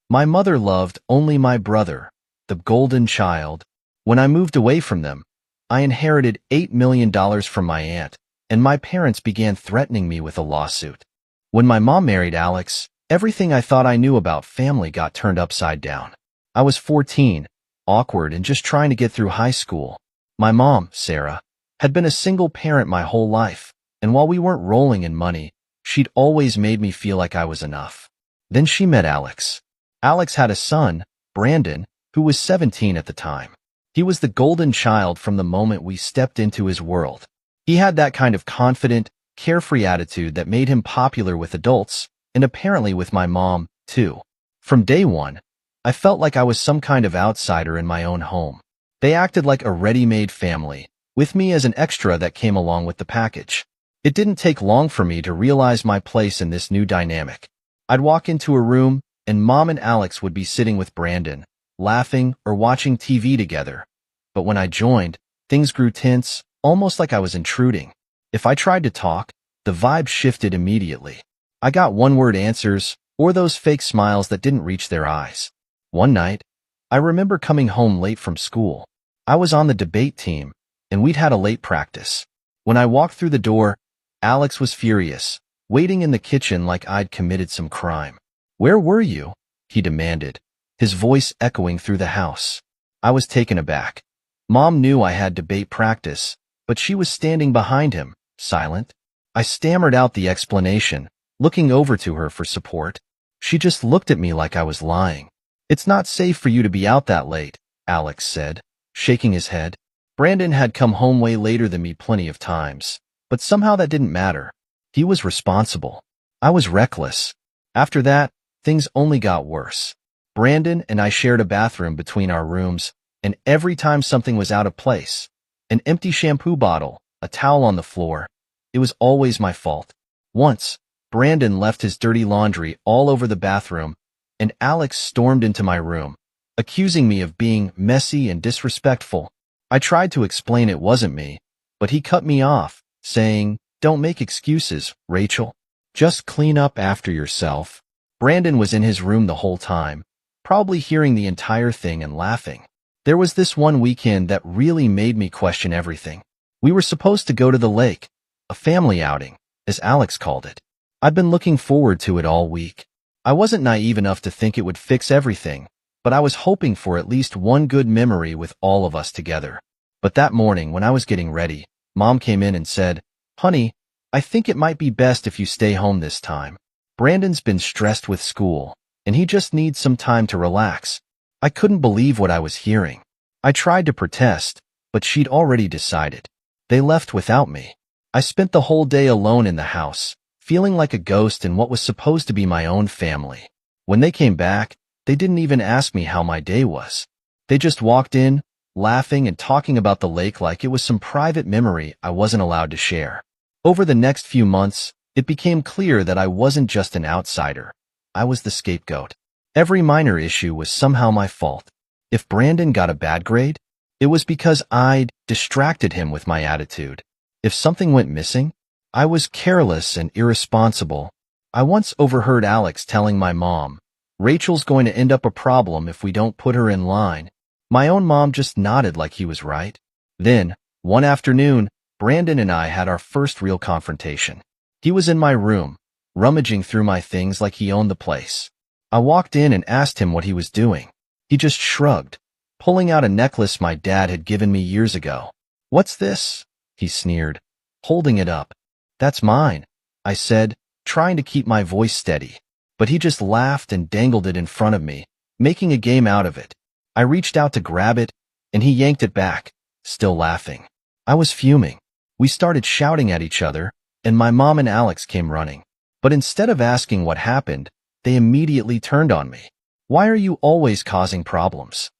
My mother loved only my brother, the golden child. When I moved away from them, I inherited $8 million from my aunt, and my parents began threatening me with a lawsuit. When my mom married Alex, everything I thought I knew about family got turned upside down. I was 14, awkward and just trying to get through high school. My mom, Sarah, had been a single parent my whole life, and while we weren't rolling in money, she'd always made me feel like I was enough. Then she met Alex. Alex had a son, Brandon, who was 17 at the time. He was the golden child from the moment we stepped into his world. He had that kind of confident, carefree attitude that made him popular with adults, and apparently with my mom, too. From day one, I felt like I was some kind of outsider in my own home. They acted like a ready-made family, with me as an extra that came along with the package. It didn't take long for me to realize my place in this new dynamic. I'd walk into a room, and Mom and Alex would be sitting with Brandon, laughing or watching TV together. But when I joined, things grew tense, almost like I was intruding. If I tried to talk, the vibe shifted immediately. I got one-word answers, or those fake smiles that didn't reach their eyes. One night, I remember coming home late from school. I was on the debate team, and we'd had a late practice. When I walked through the door, Alex was furious, waiting in the kitchen like I'd committed some crime. "Where were you?" he demanded, his voice echoing through the house. I was taken aback. Mom knew I had debate practice, but she was standing behind him, silent. I stammered out the explanation, looking over to her for support. She just looked at me like I was lying. "It's not safe for you to be out that late," Alex said, shaking his head. Brandon had come home way later than me plenty of times, but somehow that didn't matter. He was responsible. I was reckless. After that, things only got worse. Brandon and I shared a bathroom between our rooms, and every time something was out of place, an empty shampoo bottle, a towel on the floor, it was always my fault. Once, Brandon left his dirty laundry all over the bathroom, and Alex stormed into my room, accusing me of being messy and disrespectful. I tried to explain it wasn't me, but he cut me off, saying, "Don't make excuses, Rachel. Just clean up after yourself." Brandon was in his room the whole time, probably hearing the entire thing and laughing. There was this one weekend that really made me question everything. We were supposed to go to the lake, a family outing, as Alex called it. I'd been looking forward to it all week. I wasn't naive enough to think it would fix everything, but I was hoping for at least one good memory with all of us together. But that morning, when I was getting ready, Mom came in and said, "Honey, I think it might be best if you stay home this time. Brandon's been stressed with school, and he just needs some time to relax." I couldn't believe what I was hearing. I tried to protest, but she'd already decided. They left without me. I spent the whole day alone in the house, feeling like a ghost in what was supposed to be my own family. When they came back, they didn't even ask me how my day was. They just walked in, laughing and talking about the lake like it was some private memory I wasn't allowed to share. Over the next few months, it became clear that I wasn't just an outsider. I was the scapegoat. Every minor issue was somehow my fault. If Brandon got a bad grade, it was because I'd distracted him with my attitude. If something went missing, I was careless and irresponsible. I once overheard Alex telling my mom, "Rachel's going to end up a problem if we don't put her in line." My own mom just nodded like he was right. Then, one afternoon, Brandon and I had our first real confrontation. He was in my room, rummaging through my things like he owned the place. I walked in and asked him what he was doing. He just shrugged, pulling out a necklace my dad had given me years ago. "What's this?" he sneered, holding it up. "That's mine," I said, trying to keep my voice steady. But he just laughed and dangled it in front of me, making a game out of it. I reached out to grab it, and he yanked it back, still laughing. I was fuming. We started shouting at each other, and my mom and Alex came running. But instead of asking what happened, they immediately turned on me. "Why are you always causing problems?"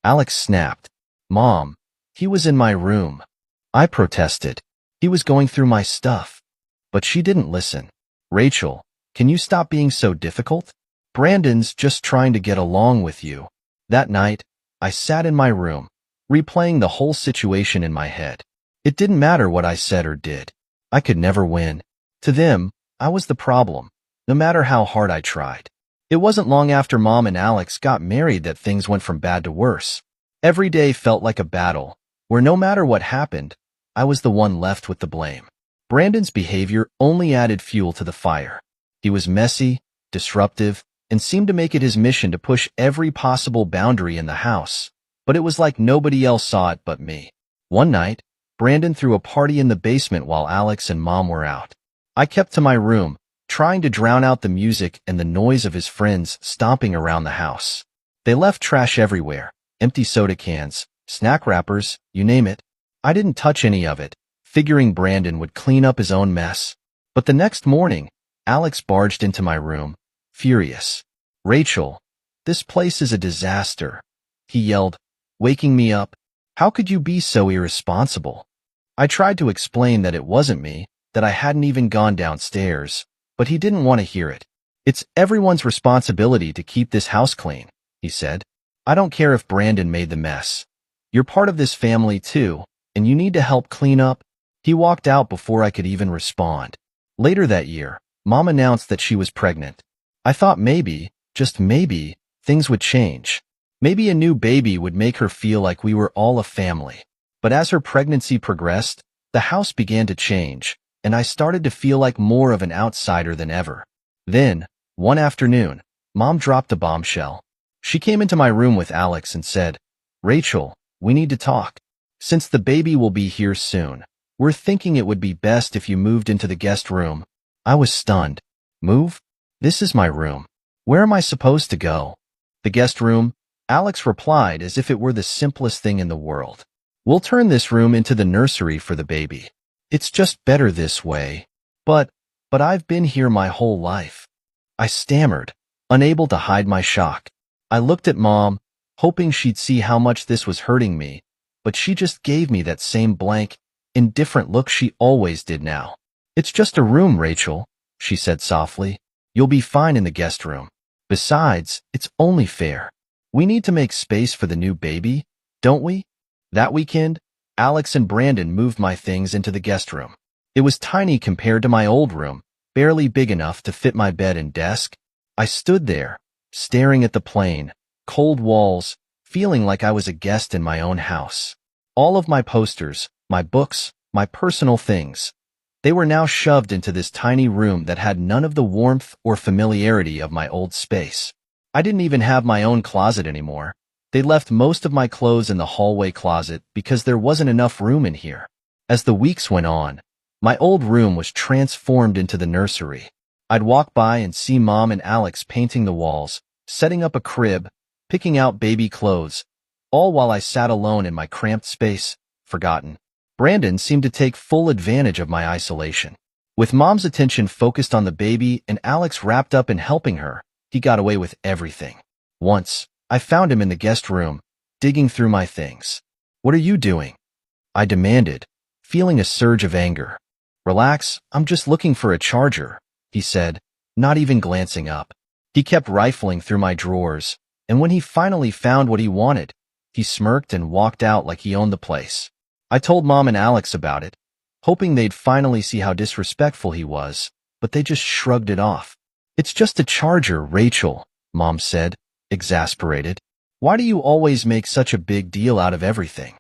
Alex snapped. "Mom, he was in my room." I protested. "He was going through my stuff." But she didn't listen. "Rachel, can you stop being so difficult? Brandon's just trying to get along with you." That night, I sat in my room, replaying the whole situation in my head. It didn't matter what I said or did. I could never win. To them, I was the problem, no matter how hard I tried. It wasn't long after Mom and Alex got married that things went from bad to worse. Every day felt like a battle, where no matter what happened, I was the one left with the blame. Brandon's behavior only added fuel to the fire. He was messy, disruptive, and seemed to make it his mission to push every possible boundary in the house. But it was like nobody else saw it but me. One night, Brandon threw a party in the basement while Alex and Mom were out. I kept to my room, trying to drown out the music and the noise of his friends stomping around the house. They left trash everywhere, empty soda cans, snack wrappers, you name it. I didn't touch any of it, figuring Brandon would clean up his own mess. But the next morning, Alex barged into my room, furious. "Rachel, this place is a disaster," he yelled, waking me up. "How could you be so irresponsible?" I tried to explain that it wasn't me, that I hadn't even gone downstairs, but he didn't want to hear it. "It's everyone's responsibility to keep this house clean," he said. "I don't care if Brandon made the mess. You're part of this family too, and you need to help clean up." He walked out before I could even respond. Later that year, Mom announced that she was pregnant. I thought maybe, just maybe, things would change. Maybe a new baby would make her feel like we were all a family. But as her pregnancy progressed, the house began to change, and I started to feel like more of an outsider than ever. Then, one afternoon, Mom dropped a bombshell. She came into my room with Alex and said, "Rachel, we need to talk. Since the baby will be here soon, we're thinking it would be best if you moved into the guest room." I was stunned. "Move? This is my room. Where am I supposed to go?" "The guest room," Alex replied as if it were the simplest thing in the world. "We'll turn this room into the nursery for the baby. It's just better this way." But I've been here my whole life." I stammered, unable to hide my shock. I looked at Mom, hoping she'd see how much this was hurting me, but she just gave me that same blank, indifferent look she always did now. "It's just a room, Rachel," she said softly. "You'll be fine in the guest room. Besides, it's only fair. We need to make space for the new baby, don't we?" That weekend, Alex and Brandon moved my things into the guest room. It was tiny compared to my old room, barely big enough to fit my bed and desk. I stood there, staring at the plain, cold walls, feeling like I was a guest in my own house. All of my posters, my books, my personal things, they were now shoved into this tiny room that had none of the warmth or familiarity of my old space. I didn't even have my own closet anymore. They left most of my clothes in the hallway closet because there wasn't enough room in here. As the weeks went on, my old room was transformed into the nursery. I'd walk by and see Mom and Alex painting the walls, setting up a crib, picking out baby clothes, all while I sat alone in my cramped space, forgotten. Brandon seemed to take full advantage of my isolation. With Mom's attention focused on the baby and Alex wrapped up in helping her, he got away with everything. Once, I found him in the guest room, digging through my things. "What are you doing?" I demanded, feeling a surge of anger. "Relax, I'm just looking for a charger," he said, not even glancing up. He kept rifling through my drawers, and when he finally found what he wanted, he smirked and walked out like he owned the place. I told Mom and Alex about it, hoping they'd finally see how disrespectful he was, but they just shrugged it off. "It's just a charger, Rachel," Mom said, exasperated. "Why do you always make such a big deal out of everything?"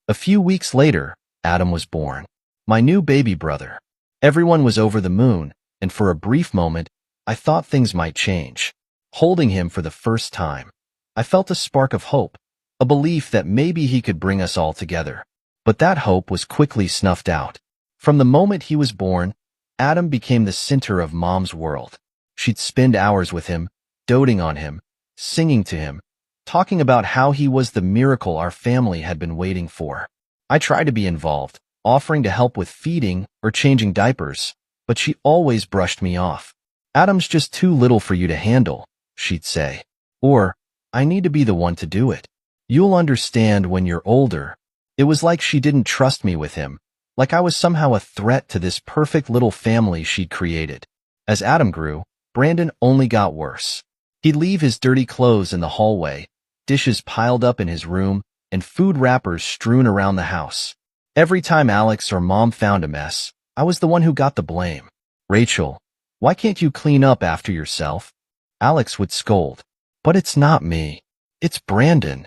A few weeks later, Adam was born, my new baby brother. Everyone was over the moon, and for a brief moment, I thought things might change. Holding him for the first time, I felt a spark of hope, a belief that maybe he could bring us all together. But that hope was quickly snuffed out. From the moment he was born, Adam became the center of Mom's world. She'd spend hours with him, doting on him, singing to him, talking about how he was the miracle our family had been waiting for. I tried to be involved, offering to help with feeding or changing diapers, but she always brushed me off. "Adam's just too little for you to handle," she'd say. Or, "I need to be the one to do it. You'll understand when you're older." It was like she didn't trust me with him, like I was somehow a threat to this perfect little family she'd created. As Adam grew, Brandon only got worse. He'd leave his dirty clothes in the hallway, dishes piled up in his room, and food wrappers strewn around the house. Every time Alex or Mom found a mess, I was the one who got the blame. "Rachel, why can't you clean up after yourself?" Alex would scold. But it's not me. It's Brandon.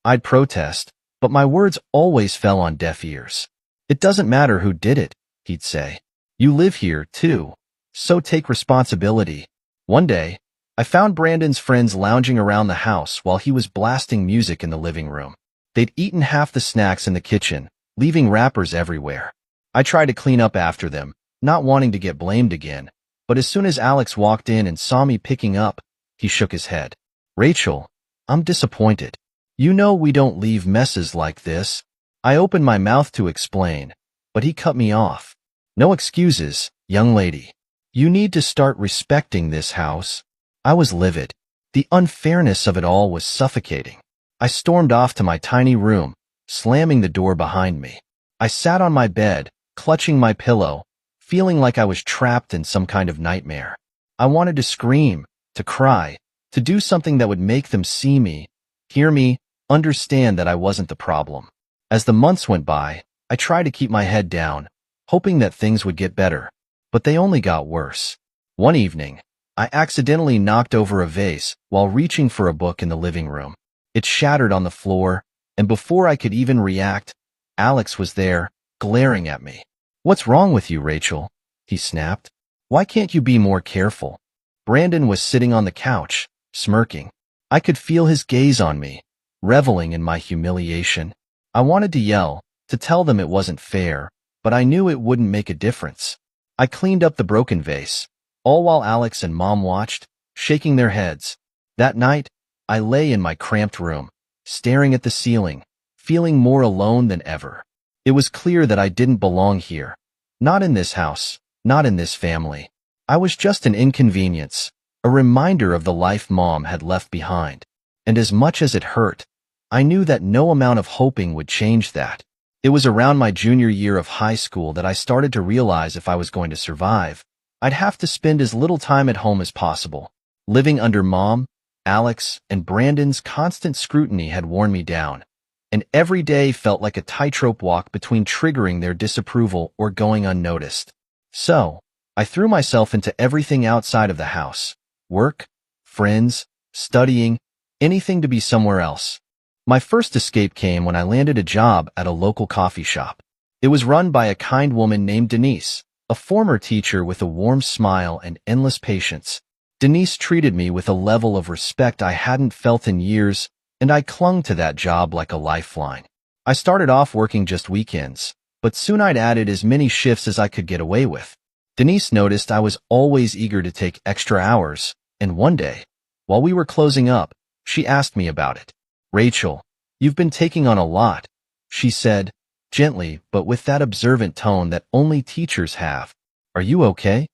I'd protest, but my words always fell on deaf ears. It doesn't matter who did it, he'd say. You live here, too, so take responsibility. One day, I found Brandon's friends lounging around the house while he was blasting music in the living room. They'd eaten half the snacks in the kitchen, leaving wrappers everywhere. I tried to clean up after them, not wanting to get blamed again, but as soon as Alex walked in and saw me picking up, he shook his head. Rachel, I'm disappointed. You know we don't leave messes like this. I opened my mouth to explain, but he cut me off. No excuses, young lady. You need to start respecting this house. I was livid. The unfairness of it all was suffocating. I stormed off to my tiny room, slamming the door behind me. I sat on my bed, clutching my pillow, feeling like I was trapped in some kind of nightmare. I wanted to scream, to cry, to do something that would make them see me, hear me, understand that I wasn't the problem. As the months went by, I tried to keep my head down, hoping that things would get better, but they only got worse. One evening, I accidentally knocked over a vase while reaching for a book in the living room. It shattered on the floor, and before I could even react, Alex was there, glaring at me. What's wrong with you, Rachel? He snapped. Why can't you be more careful? Brandon was sitting on the couch, smirking. I could feel his gaze on me, reveling in my humiliation. I wanted to yell, to tell them it wasn't fair, but I knew it wouldn't make a difference. I cleaned up the broken vase, all while Alex and Mom watched, shaking their heads. That night, I lay in my cramped room, staring at the ceiling, feeling more alone than ever. It was clear that I didn't belong here. Not in this house, not in this family. I was just an inconvenience, a reminder of the life Mom had left behind. And as much as it hurt, I knew that no amount of hoping would change that. It was around my junior year of high school that I started to realize if I was going to survive, I'd have to spend as little time at home as possible. Living under Mom, Alex, and Brandon's constant scrutiny had worn me down, and every day felt like a tightrope walk between triggering their disapproval or going unnoticed. So, I threw myself into everything outside of the house. Work, friends, studying, anything to be somewhere else. My first escape came when I landed a job at a local coffee shop. It was run by a kind woman named Denise, a former teacher with a warm smile and endless patience. Denise treated me with a level of respect I hadn't felt in years, and I clung to that job like a lifeline. I started off working just weekends, but soon I'd added as many shifts as I could get away with. Denise noticed I was always eager to take extra hours, and one day, while we were closing up, she asked me about it. Rachel, you've been taking on a lot, she said, gently but with that observant tone that only teachers have. Are you okay?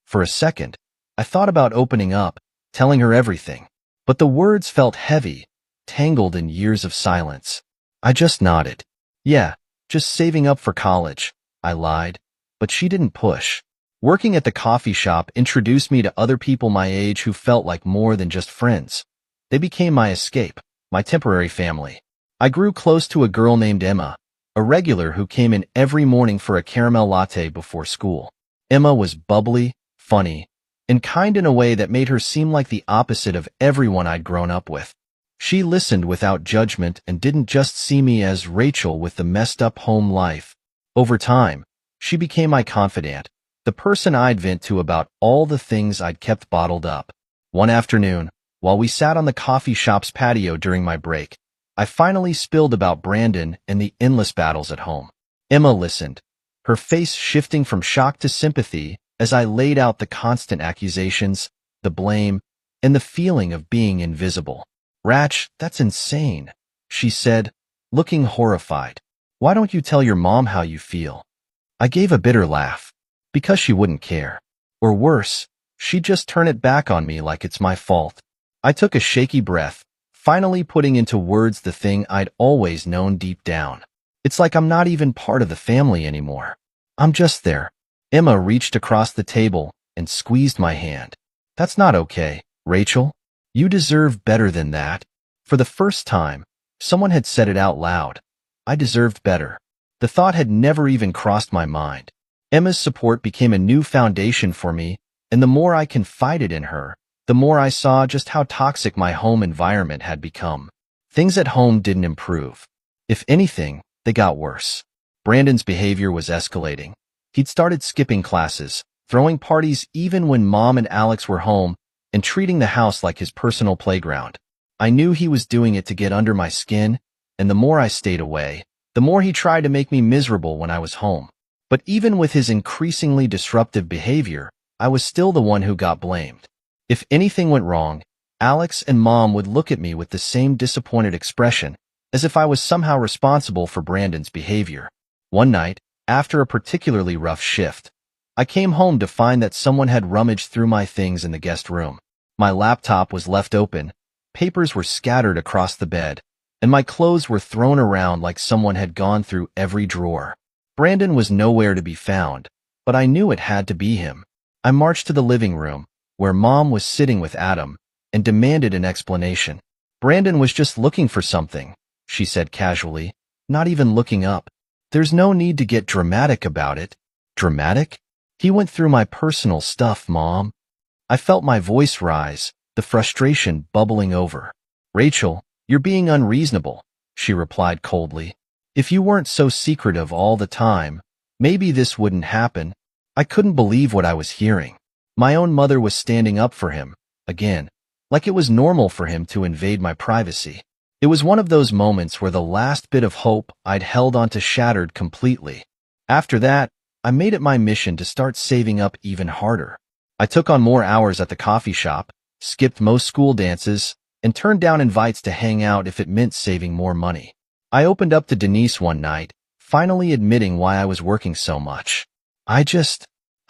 For a second, I thought about opening up, telling her everything, but the words felt heavy, tangled in years of silence. I just nodded. Yeah, just saving up for college, I lied, but she didn't push. Working at the coffee shop introduced me to other people my age who felt like more than just friends. They became my escape, my temporary family. I grew close to a girl named Emma, a regular who came in every morning for a caramel latte before school. Emma was bubbly, funny, and kind in a way that made her seem like the opposite of everyone I'd grown up with. She listened without judgment and didn't just see me as Rachel with the messed-up home life. Over time, she became my confidant, the person I'd vent to about all the things I'd kept bottled up. One afternoon, while we sat on the coffee shop's patio during my break, I finally spilled about Brandon and the endless battles at home. Emma listened, her face shifting from shock to sympathy as I laid out the constant accusations, the blame, and the feeling of being invisible. Rach, that's insane, she said, looking horrified. Why don't you tell your mom how you feel? I gave a bitter laugh. Because she wouldn't care. Or worse, she'd just turn it back on me like it's my fault. I took a shaky breath, finally putting into words the thing I'd always known deep down. It's like I'm not even part of the family anymore. I'm just there. Emma reached across the table and squeezed my hand. That's not okay, Rachel. You deserve better than that. For the first time, someone had said it out loud. I deserved better. The thought had never even crossed my mind. Emma's support became a new foundation for me, and the more I confided in her, the more I saw just how toxic my home environment had become. Things at home didn't improve. If anything, they got worse. Brandon's behavior was escalating. He'd started skipping classes, throwing parties even when Mom and Alex were home, and treating the house like his personal playground. I knew he was doing it to get under my skin, and the more I stayed away, the more he tried to make me miserable when I was home. But even with his increasingly disruptive behavior, I was still the one who got blamed. If anything went wrong, Alex and Mom would look at me with the same disappointed expression, as if I was somehow responsible for Brandon's behavior. One night, after a particularly rough shift, I came home to find that someone had rummaged through my things in the guest room. My laptop was left open, papers were scattered across the bed, and my clothes were thrown around like someone had gone through every drawer. Brandon was nowhere to be found, but I knew it had to be him. I marched to the living room, where Mom was sitting with Adam, and demanded an explanation. "Brandon was just looking for something," she said casually, not even looking up. "There's no need to get dramatic about it." "Dramatic? He went through my personal stuff, Mom." I felt my voice rise, the frustration bubbling over. "Rachel, you're being unreasonable," she replied coldly. "If you weren't so secretive all the time, maybe this wouldn't happen." I couldn't believe what I was hearing. My own mother was standing up for him, again, like it was normal for him to invade my privacy. It was one of those moments where the last bit of hope I'd held onto shattered completely. After that, I made it my mission to start saving up even harder. I took on more hours at the coffee shop, skipped most school dances, and turned down invites to hang out if it meant saving more money. I opened up to Denise one night, finally admitting why I was working so much. I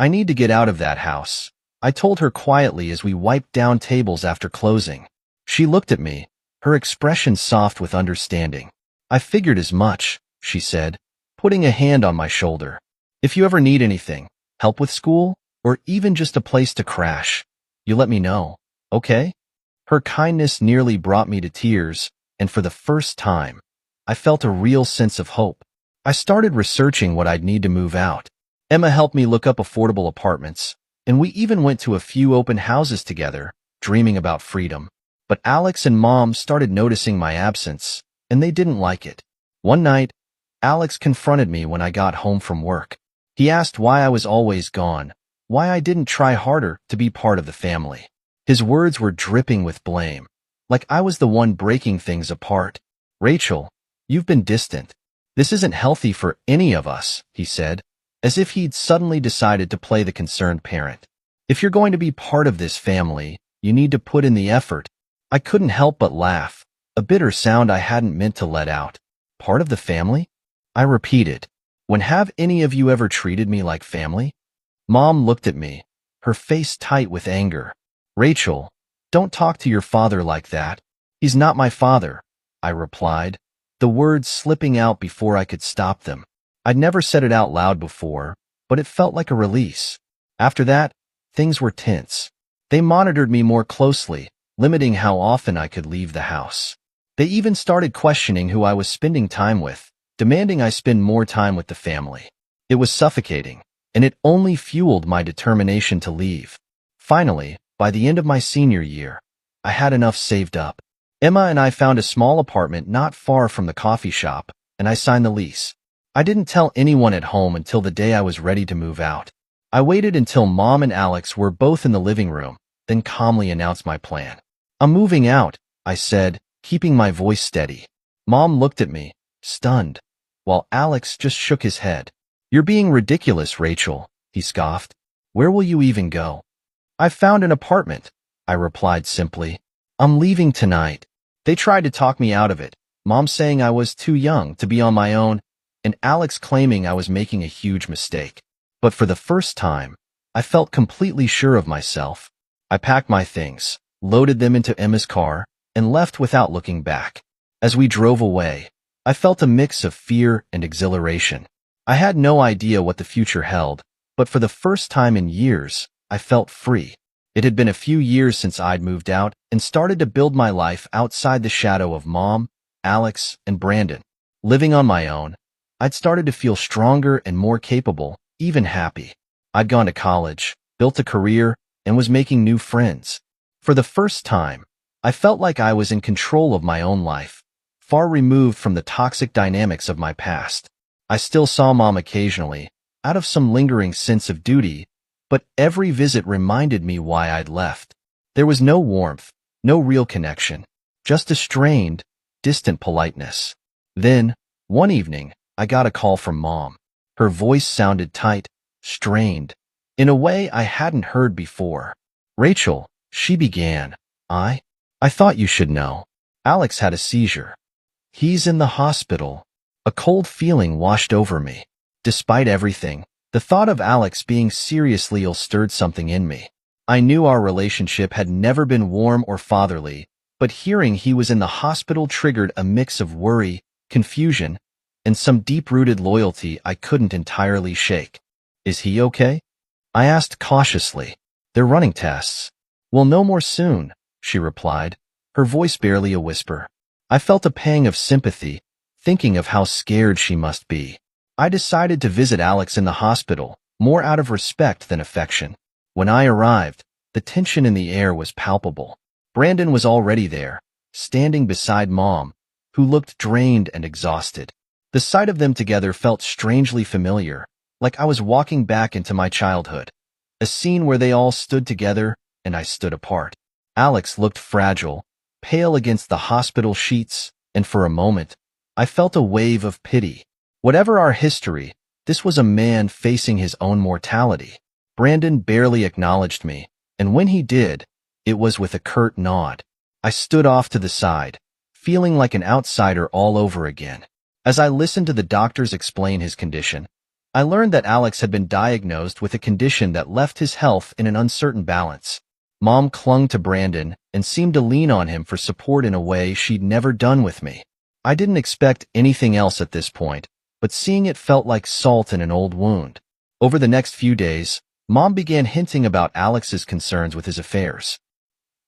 need to get out of that house," I told her quietly as we wiped down tables after closing. She looked at me, her expression soft with understanding. "I figured as much," she said, putting a hand on my shoulder. "If you ever need anything, help with school, or even just a place to crash, you let me know, okay?" Her kindness nearly brought me to tears, and for the first time, I felt a real sense of hope. I started researching what I'd need to move out. Emma helped me look up affordable apartments, and we even went to a few open houses together, dreaming about freedom. But Alex and Mom started noticing my absence, and they didn't like it. One night, Alex confronted me when I got home from work. He asked why I was always gone, why I didn't try harder to be part of the family. His words were dripping with blame, like I was the one breaking things apart. "Rachel, you've been distant. This isn't healthy for any of us," he said, as if he'd suddenly decided to play the concerned parent. "If you're going to be part of this family, you need to put in the effort." I couldn't help but laugh, a bitter sound I hadn't meant to let out. "Part of the family?" I repeated. "When have any of you ever treated me like family?" Mom looked at me, her face tight with anger. "Rachel, don't talk to your father like that." "He's not my father," I replied, the words slipping out before I could stop them. I'd never said it out loud before, but it felt like a release. After that, things were tense. They monitored me more closely, limiting how often I could leave the house. They even started questioning who I was spending time with, demanding I spend more time with the family. It was suffocating, and it only fueled my determination to leave. Finally, by the end of my senior year, I had enough saved up. Emma and I found a small apartment not far from the coffee shop, and I signed the lease. I didn't tell anyone at home until the day I was ready to move out. I waited until Mom and Alex were both in the living room, then calmly announced my plan. "I'm moving out," I said, keeping my voice steady. Mom looked at me, stunned, while Alex just shook his head. "You're being ridiculous, Rachel," he scoffed. "Where will you even go?" "I found an apartment," I replied simply. "I'm leaving tonight." They tried to talk me out of it, Mom saying I was too young to be on my own, and Alex claiming I was making a huge mistake. But for the first time, I felt completely sure of myself. I packed my things, loaded them into Emma's car, and left without looking back. As we drove away, I felt a mix of fear and exhilaration. I had no idea what the future held, but for the first time in years, I felt free. It had been a few years since I'd moved out and started to build my life outside the shadow of Mom, Alex, and Brandon. Living on my own, I'd started to feel stronger and more capable, even happy. I'd gone to college, built a career, and was making new friends. For the first time, I felt like I was in control of my own life, far removed from the toxic dynamics of my past. I still saw Mom occasionally, out of some lingering sense of duty, but every visit reminded me why I'd left. There was no warmth, no real connection, just a strained, distant politeness. Then, one evening, I got a call from Mom. Her voice sounded tight, strained, in a way I hadn't heard before. "Rachel," she began, I thought you should know. Alex had a seizure. He's in the hospital." A cold feeling washed over me. Despite everything, the thought of Alex being seriously ill stirred something in me. I knew our relationship had never been warm or fatherly, but hearing he was in the hospital triggered a mix of worry, confusion, and some deep-rooted loyalty I couldn't entirely shake. "Is he okay?" I asked cautiously. "They're running tests. We'll know more soon," she replied, her voice barely a whisper. I felt a pang of sympathy, thinking of how scared she must be. I decided to visit Alex in the hospital, more out of respect than affection. When I arrived, the tension in the air was palpable. Brandon was already there, standing beside Mom, who looked drained and exhausted. The sight of them together felt strangely familiar, like I was walking back into my childhood. A scene where they all stood together and I stood apart. Alex looked fragile, pale against the hospital sheets, and for a moment, I felt a wave of pity. Whatever our history, this was a man facing his own mortality. Brandon barely acknowledged me, and when he did, it was with a curt nod. I stood off to the side, feeling like an outsider all over again. As I listened to the doctors explain his condition, I learned that Alex had been diagnosed with a condition that left his health in an uncertain balance. Mom clung to Brandon and seemed to lean on him for support in a way she'd never done with me. I didn't expect anything else at this point, but seeing it felt like salt in an old wound. Over the next few days, Mom began hinting about Alex's concerns with his affairs.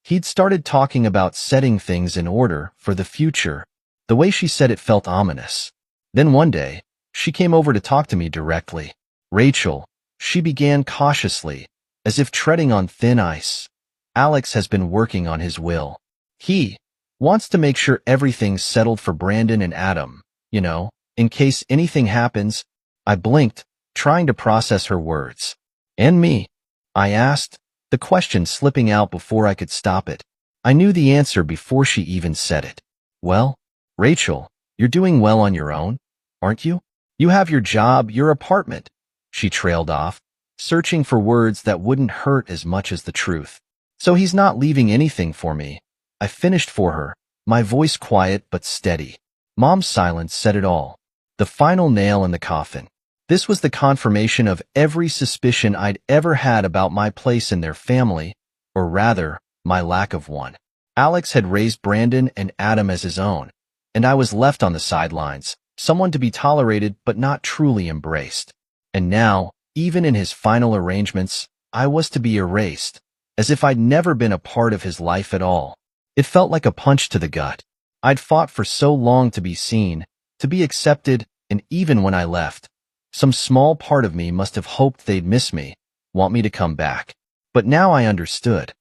He'd started talking about setting things in order for the future. The way she said it felt ominous. Then one day, she came over to talk to me directly. "Rachel," she began cautiously, as if treading on thin ice. "Alex has been working on his will. He wants to make sure everything's settled for Brandon and Adam, in case anything happens." I blinked, trying to process her words. "And me?" I asked, the question slipping out before I could stop it. I knew the answer before she even said it. "Well, Rachel, you're doing well on your own, aren't you? You have your job, your apartment." She trailed off, searching for words that wouldn't hurt as much as the truth. "So he's not leaving anything for me." I finished for her, my voice quiet but steady. Mom's silence said it all. The final nail in the coffin. This was the confirmation of every suspicion I'd ever had about my place in their family, or rather, my lack of one. Alex had raised Brandon and Adam as his own, and I was left on the sidelines, someone to be tolerated but not truly embraced. And now, even in his final arrangements, I was to be erased, as if I'd never been a part of his life at all. It felt like a punch to the gut. I'd fought for so long to be seen, to be accepted, and even when I left, some small part of me must have hoped they'd miss me, want me to come back. But now I understood.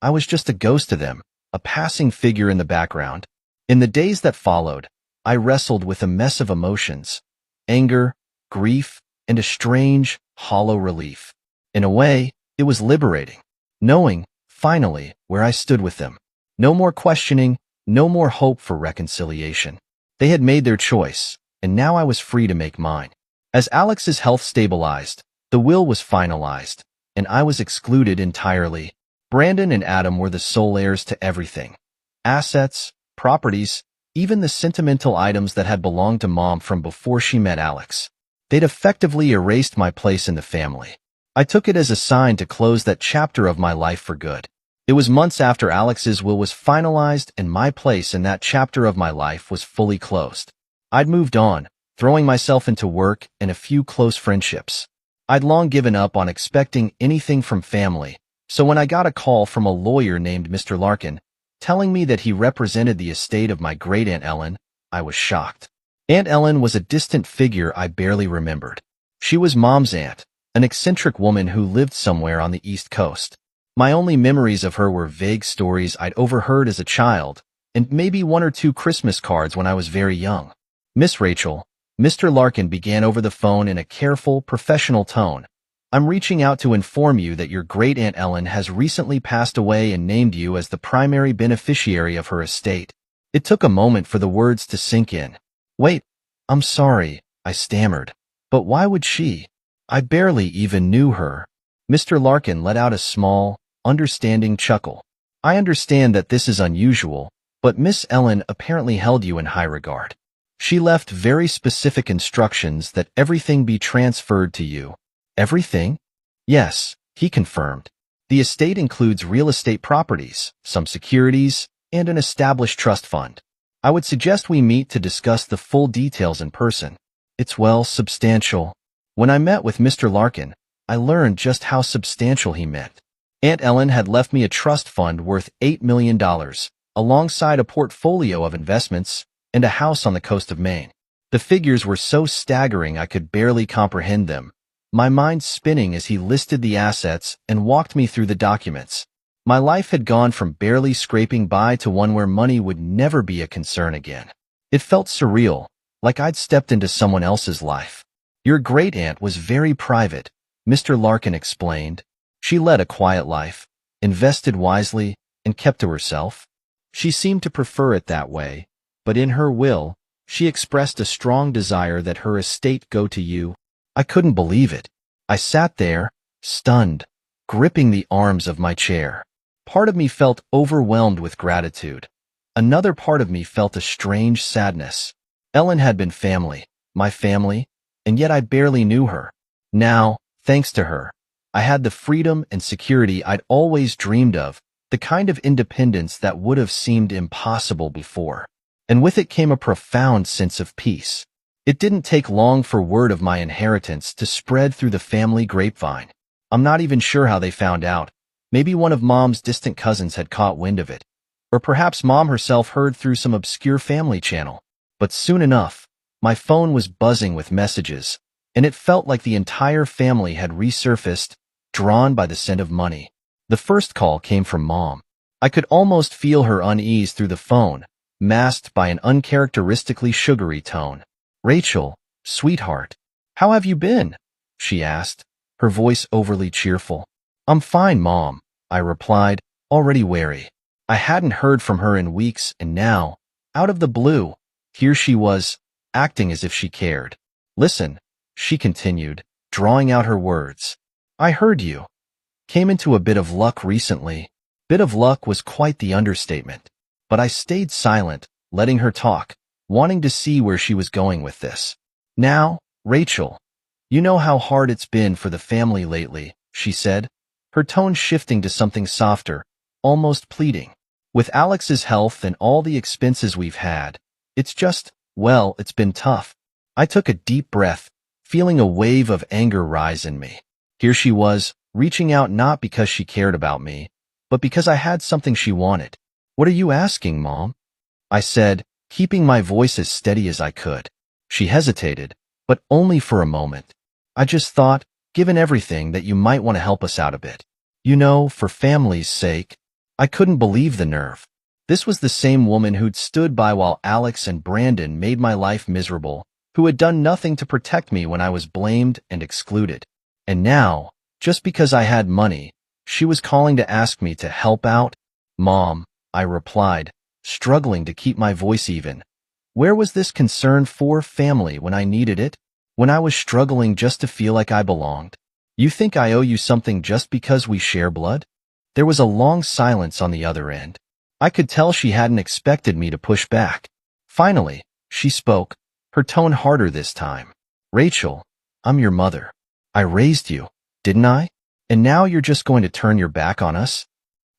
I was just a ghost to them, a passing figure in the background. In the days that followed, I wrestled with a mess of emotions, anger, grief, and a strange, hollow relief. In a way, it was liberating, knowing, finally, where I stood with them. No more questioning, no more hope for reconciliation. They had made their choice, and now I was free to make mine. As Alex's health stabilized, the will was finalized, and I was excluded entirely. Brandon and Adam were the sole heirs to everything. Assets, properties, even the sentimental items that had belonged to Mom from before she met Alex. They'd effectively erased my place in the family. I took it as a sign to close that chapter of my life for good. It was months after Alex's will was finalized and my place in that chapter of my life was fully closed. I'd moved on, throwing myself into work and a few close friendships. I'd long given up on expecting anything from family, so when I got a call from a lawyer named Mr. Larkin, telling me that he represented the estate of my great-aunt Ellen, I was shocked. Aunt Ellen was a distant figure I barely remembered. She was Mom's aunt, an eccentric woman who lived somewhere on the East Coast. My only memories of her were vague stories I'd overheard as a child, and maybe one or two Christmas cards when I was very young. Miss Rachel, Mr. Larkin began over the phone in a careful, professional tone. I'm reaching out to inform you that your great-aunt Ellen has recently passed away and named you as the primary beneficiary of her estate. It took a moment for the words to sink in. Wait, I'm sorry, I stammered. But why would she? I barely even knew her. Mr. Larkin let out a small, understanding chuckle. I understand that this is unusual, but Miss Ellen apparently held you in high regard. She left very specific instructions that everything be transferred to you. Everything? Yes, he confirmed. The estate includes real estate properties, some securities, and an established trust fund. I would suggest we meet to discuss the full details in person. It's well substantial. When I met with Mr. Larkin, I learned just how substantial he meant. Aunt Ellen had left me a trust fund worth $8 million, alongside a portfolio of investments and a house on the coast of Maine. The figures were so staggering I could barely comprehend them, my mind spinning as he listed the assets and walked me through the documents. My life had gone from barely scraping by to one where money would never be a concern again. It felt surreal, like I'd stepped into someone else's life. Your great-aunt was very private, Mr. Larkin explained. She led a quiet life, invested wisely, and kept to herself. She seemed to prefer it that way, but in her will, she expressed a strong desire that her estate go to you. I couldn't believe it. I sat there, stunned, gripping the arms of my chair. Part of me felt overwhelmed with gratitude. Another part of me felt a strange sadness. Ellen had been family, my family, and yet I barely knew her. Now, thanks to her, I had the freedom and security I'd always dreamed of, the kind of independence that would have seemed impossible before. And with it came a profound sense of peace. It didn't take long for word of my inheritance to spread through the family grapevine. I'm not even sure how they found out. Maybe one of Mom's distant cousins had caught wind of it. Or perhaps Mom herself heard through some obscure family channel. But soon enough, my phone was buzzing with messages, and it felt like the entire family had resurfaced, drawn by the scent of money. The first call came from Mom. I could almost feel her unease through the phone, masked by an uncharacteristically sugary tone. Rachel, sweetheart, how have you been? She asked, her voice overly cheerful. I'm fine, Mom, I replied, already wary. I hadn't heard from her in weeks, and now, out of the blue, here she was, acting as if she cared. Listen, she continued, drawing out her words. I heard you. Came into a bit of luck recently. Bit of luck was quite the understatement. But I stayed silent, letting her talk, wanting to see where she was going with this. Now, Rachel, you know how hard it's been for the family lately, she said, her tone shifting to something softer, almost pleading. With Alex's health and all the expenses we've had, it's just, well, it's been tough. I took a deep breath, feeling a wave of anger rise in me. Here she was, reaching out not because she cared about me, but because I had something she wanted. What are you asking, Mom? I said, keeping my voice as steady as I could. She hesitated, but only for a moment. I just thought, given everything, that you might want to help us out a bit. You know, for family's sake. I couldn't believe the nerve. This was the same woman who'd stood by while Alex and Brandon made my life miserable, who had done nothing to protect me when I was blamed and excluded. And now, just because I had money, she was calling to ask me to help out? Mom, I replied, struggling to keep my voice even. Where was this concern for family when I needed it? When I was struggling just to feel like I belonged? You think I owe you something just because we share blood? There was a long silence on the other end. I could tell she hadn't expected me to push back. Finally, she spoke, her tone harder this time. Rachel, I'm your mother. I raised you, didn't I? And now you're just going to turn your back on us?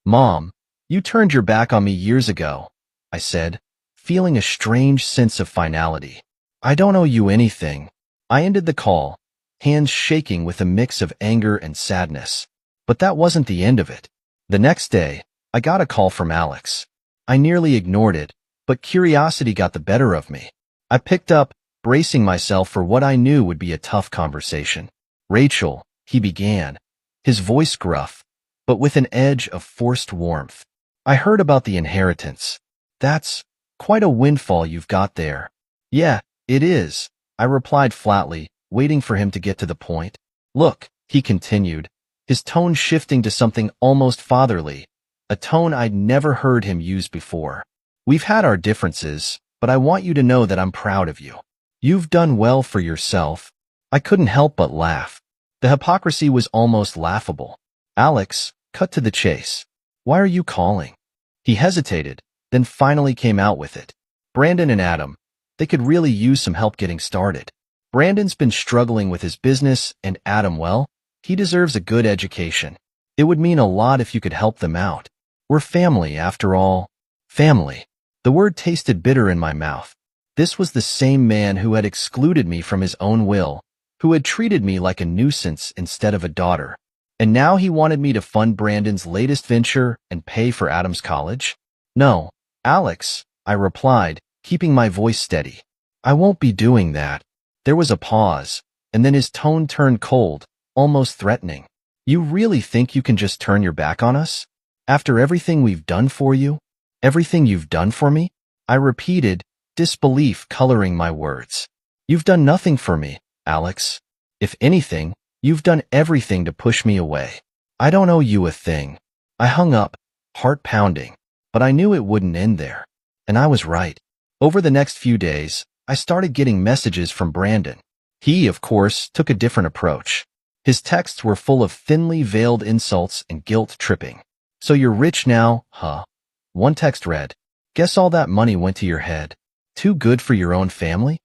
Mom, you turned your back on me years ago, I said, feeling a strange sense of finality. I don't owe you anything. I ended the call, hands shaking with a mix of anger and sadness. But that wasn't the end of it. The next day, I got a call from Alex. I nearly ignored it, but curiosity got the better of me. I picked up, bracing myself for what I knew would be a tough conversation. Rachel, he began, his voice gruff. but with an edge of forced warmth. I heard about the inheritance. That's quite a windfall you've got there. Yeah, it is, I replied flatly, waiting for him to get to the point. Look, he continued, his tone shifting to something almost fatherly, a tone I'd never heard him use before. We've had our differences, but I want you to know that I'm proud of you. You've done well for yourself. I couldn't help but laugh. The hypocrisy was almost laughable. Alex, cut to the chase. Why are you calling? He hesitated, then finally came out with it. Brandon and Adam, they could really use some help getting started. Brandon's been struggling with his business, and Adam, well, he deserves a good education. It would mean a lot if you could help them out. We're family, after all. Family. The word tasted bitter in my mouth. This was the same man who had excluded me from his own will, who had treated me like a nuisance instead of a daughter. And now he wanted me to fund Brandon's latest venture and pay for Adam's college? No, Alex, I replied, keeping my voice steady. I won't be doing that. There was a pause, and then his tone turned cold, almost threatening. You really think you can just turn your back on us? After everything we've done for you? Everything you've done for me? I repeated, disbelief coloring my words. You've done nothing for me, Alex. If anything, you've done everything to push me away. I don't owe you a thing. I hung up, heart pounding, but I knew it wouldn't end there. And I was right. Over the next few days, I started getting messages from Brandon. He, of course, took a different approach. His texts were full of thinly veiled insults and guilt-tripping. So you're rich now, huh? One text read, guess all that money went to your head. Too good for your own family?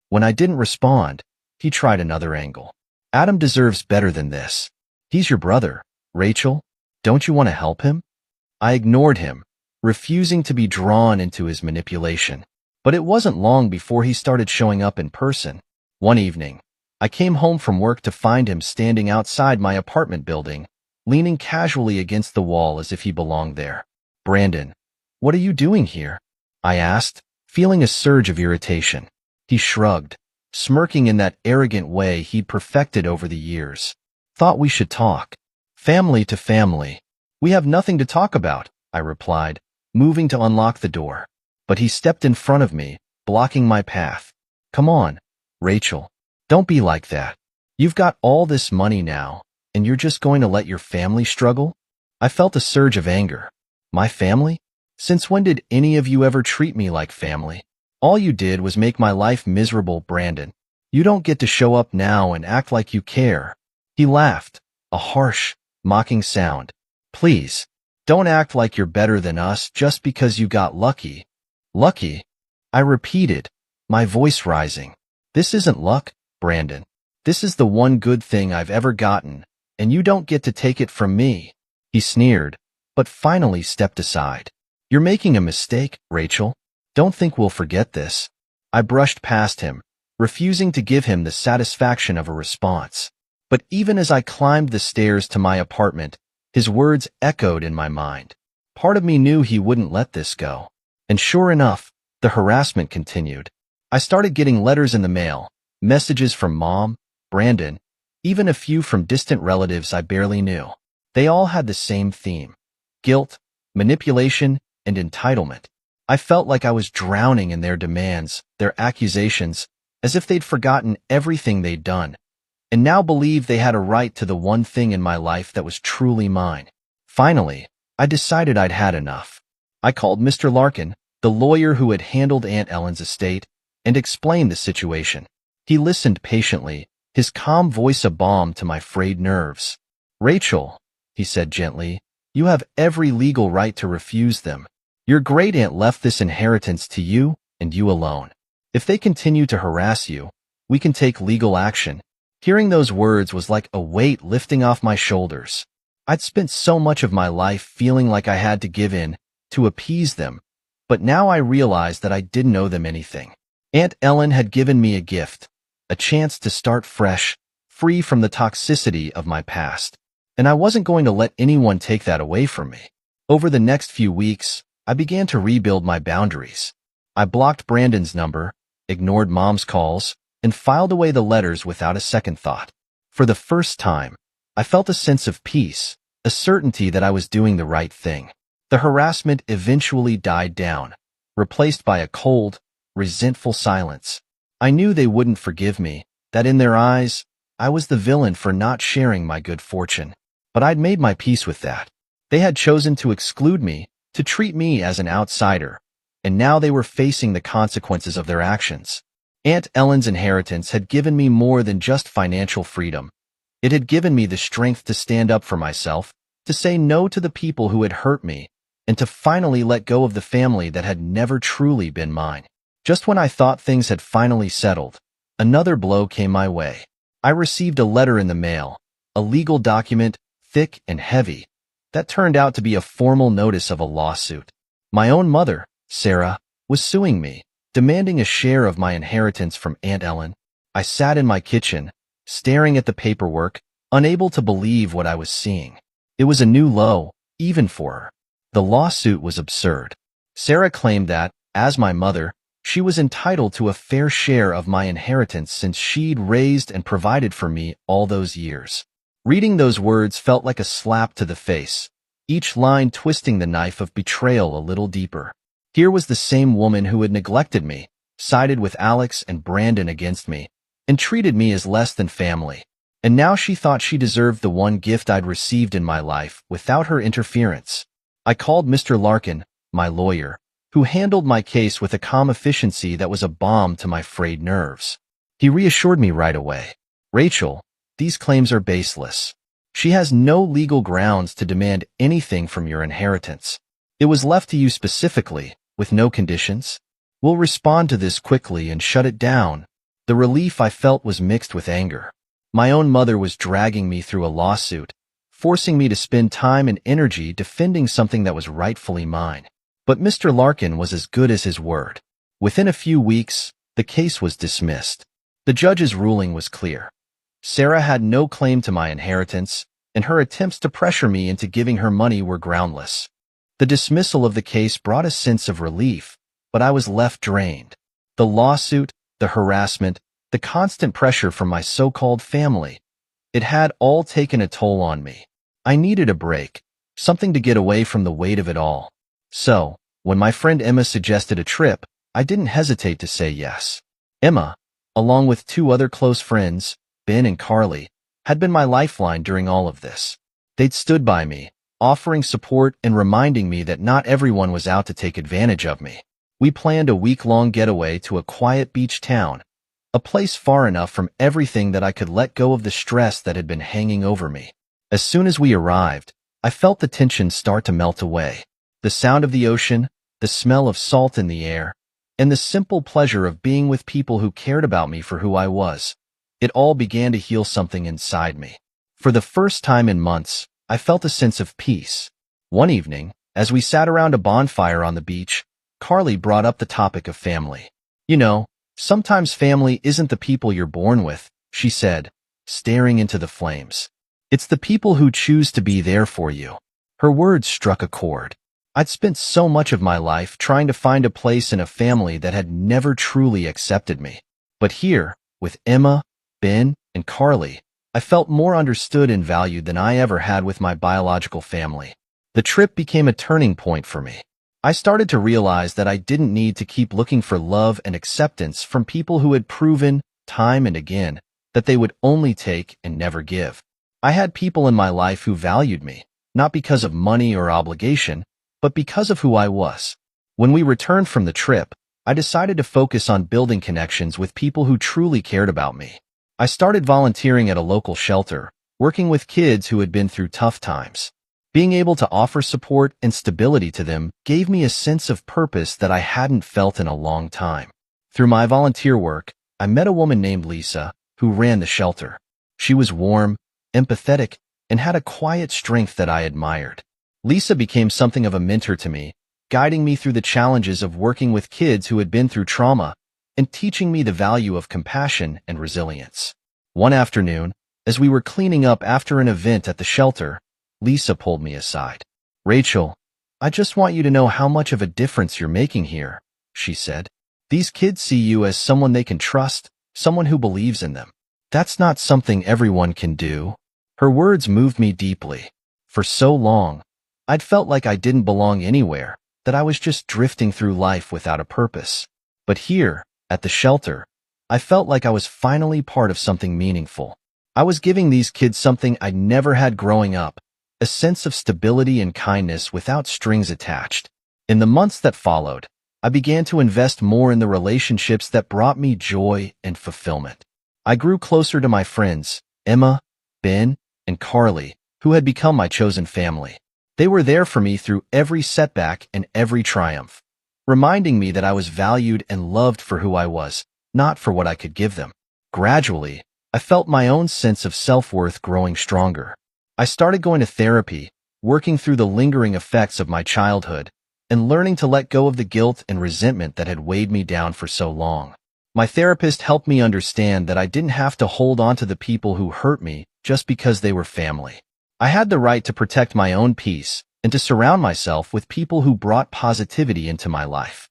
When I didn't respond, he tried another angle. Adam deserves better than this. He's your brother, Rachel. Don't you want to help him? I ignored him, refusing to be drawn into his manipulation. But it wasn't long before he started showing up in person. One evening, I came home from work to find him standing outside my apartment building, leaning casually against the wall as if he belonged there. Brandon, what are you doing here? I asked, feeling a surge of irritation. He shrugged, smirking in that arrogant way he'd perfected over the years. Thought we should talk. Family to family. We have nothing to talk about, I replied, moving to unlock the door. But he stepped in front of me, blocking my path. Come on, Rachel. Don't be like that. You've got all this money now, and you're just going to let your family struggle? I felt a surge of anger. My family? Since when did any of you ever treat me like family? All you did was make my life miserable, Brandon. You don't get to show up now and act like you care. He laughed, a harsh, mocking sound. Please, don't act like you're better than us just because you got lucky. Lucky? I repeated, my voice rising. This isn't luck, Brandon. This is the one good thing I've ever gotten, and you don't get to take it from me. He sneered, but finally stepped aside. You're making a mistake, Rachel. Don't think we'll forget this. I brushed past him, refusing to give him the satisfaction of a response. But even as I climbed the stairs to my apartment, his words echoed in my mind. Part of me knew he wouldn't let this go. And sure enough, the harassment continued. I started getting letters in the mail, messages from Mom, Brandon, even a few from distant relatives I barely knew. They all had the same theme: guilt, manipulation, and entitlement. I felt like I was drowning in their demands, their accusations, as if they'd forgotten everything they'd done, and now believed they had a right to the one thing in my life that was truly mine. Finally, I decided I'd had enough. I called Mr. Larkin, the lawyer who had handled Aunt Ellen's estate, and explained the situation. He listened patiently, his calm voice a balm to my frayed nerves. Rachel, he said gently, you have every legal right to refuse them. Your great-aunt left this inheritance to you and you alone. If they continue to harass you, we can take legal action. Hearing those words was like a weight lifting off my shoulders. I'd spent so much of my life feeling like I had to give in, to appease them, but now I realized that I didn't owe them anything. Aunt Ellen had given me a gift, a chance to start fresh, free from the toxicity of my past, and I wasn't going to let anyone take that away from me. Over the next few weeks, I began to rebuild my boundaries. I blocked Brandon's number, ignored Mom's calls, and filed away the letters without a second thought. For the first time, I felt a sense of peace, a certainty that I was doing the right thing. The harassment eventually died down, replaced by a cold, resentful silence. I knew they wouldn't forgive me, that in their eyes, I was the villain for not sharing my good fortune. But I'd made my peace with that. They had chosen to exclude me, to treat me as an outsider, and now they were facing the consequences of their actions. Aunt Ellen's inheritance had given me more than just financial freedom. It had given me the strength to stand up for myself, to say no to the people who had hurt me, and to finally let go of the family that had never truly been mine. Just when I thought things had finally settled, another blow came my way. I received a letter in the mail, a legal document, thick and heavy, that turned out to be a formal notice of a lawsuit. My own mother, Sarah, was suing me, demanding a share of my inheritance from Aunt Ellen. I sat in my kitchen, staring at the paperwork, unable to believe what I was seeing. It was a new low, even for her. The lawsuit was absurd. Sarah claimed that, as my mother, she was entitled to a fair share of my inheritance since she'd raised and provided for me all those years. Reading those words felt like a slap to the face, each line twisting the knife of betrayal a little deeper. Here was the same woman who had neglected me, sided with Alex and Brandon against me, and treated me as less than family. And now she thought she deserved the one gift I'd received in my life without her interference. I called Mr. Larkin, my lawyer, who handled my case with a calm efficiency that was a balm to my frayed nerves. He reassured me right away. Rachel, these claims are baseless. She has no legal grounds to demand anything from your inheritance. It was left to you specifically, with no conditions. We'll respond to this quickly and shut it down. The relief I felt was mixed with anger. My own mother was dragging me through a lawsuit, forcing me to spend time and energy defending something that was rightfully mine. But Mr. Larkin was as good as his word. Within a few weeks, the case was dismissed. The judge's ruling was clear. Sarah had no claim to my inheritance, and her attempts to pressure me into giving her money were groundless. The dismissal of the case brought a sense of relief, but I was left drained. The lawsuit, the harassment, the constant pressure from my so-called family, it had all taken a toll on me. I needed a break, something to get away from the weight of it all. So, when my friend Emma suggested a trip, I didn't hesitate to say yes. Emma, along with two other close friends, Ben and Carly, had been my lifeline during all of this. They'd stood by me, offering support and reminding me that not everyone was out to take advantage of me. We planned a week-long getaway to a quiet beach town, a place far enough from everything that I could let go of the stress that had been hanging over me. As soon as we arrived, I felt the tension start to melt away. The sound of the ocean, the smell of salt in the air, and the simple pleasure of being with people who cared about me for who I was. It all began to heal something inside me. For the first time in months, I felt a sense of peace. One evening, as we sat around a bonfire on the beach, Carly brought up the topic of family. You know, sometimes family isn't the people you're born with, she said, staring into the flames. It's the people who choose to be there for you. Her words struck a chord. I'd spent so much of my life trying to find a place in a family that had never truly accepted me. But here, with Emma, Ben, and Carly, I felt more understood and valued than I ever had with my biological family. The trip became a turning point for me. I started to realize that I didn't need to keep looking for love and acceptance from people who had proven, time and again, that they would only take and never give. I had people in my life who valued me, not because of money or obligation, but because of who I was. When we returned from the trip, I decided to focus on building connections with people who truly cared about me. I started volunteering at a local shelter, working with kids who had been through tough times. Being able to offer support and stability to them gave me a sense of purpose that I hadn't felt in a long time. Through my volunteer work, I met a woman named Lisa, who ran the shelter. She was warm, empathetic, and had a quiet strength that I admired. Lisa became something of a mentor to me, guiding me through the challenges of working with kids who had been through trauma and teaching me the value of compassion and resilience. One afternoon, as we were cleaning up after an event at the shelter, Lisa pulled me aside. "Rachel, I just want you to know how much of a difference you're making here," she said. "These kids see you as someone they can trust, someone who believes in them. That's not something everyone can do." Her words moved me deeply. For so long, I'd felt like I didn't belong anywhere, that I was just drifting through life without a purpose. But here, at the shelter, I felt like I was finally part of something meaningful. I was giving these kids something I'd never had growing up, a sense of stability and kindness without strings attached. In the months that followed, I began to invest more in the relationships that brought me joy and fulfillment. I grew closer to my friends, Emma, Ben, and Carly, who had become my chosen family. They were there for me through every setback and every triumph, reminding me that I was valued and loved for who I was, not for what I could give them. Gradually, I felt my own sense of self-worth growing stronger. I started going to therapy, working through the lingering effects of my childhood, and learning to let go of the guilt and resentment that had weighed me down for so long. My therapist helped me understand that I didn't have to hold on to the people who hurt me just because they were family. I had the right to protect my own peace and to surround myself with people who brought positivity into my life.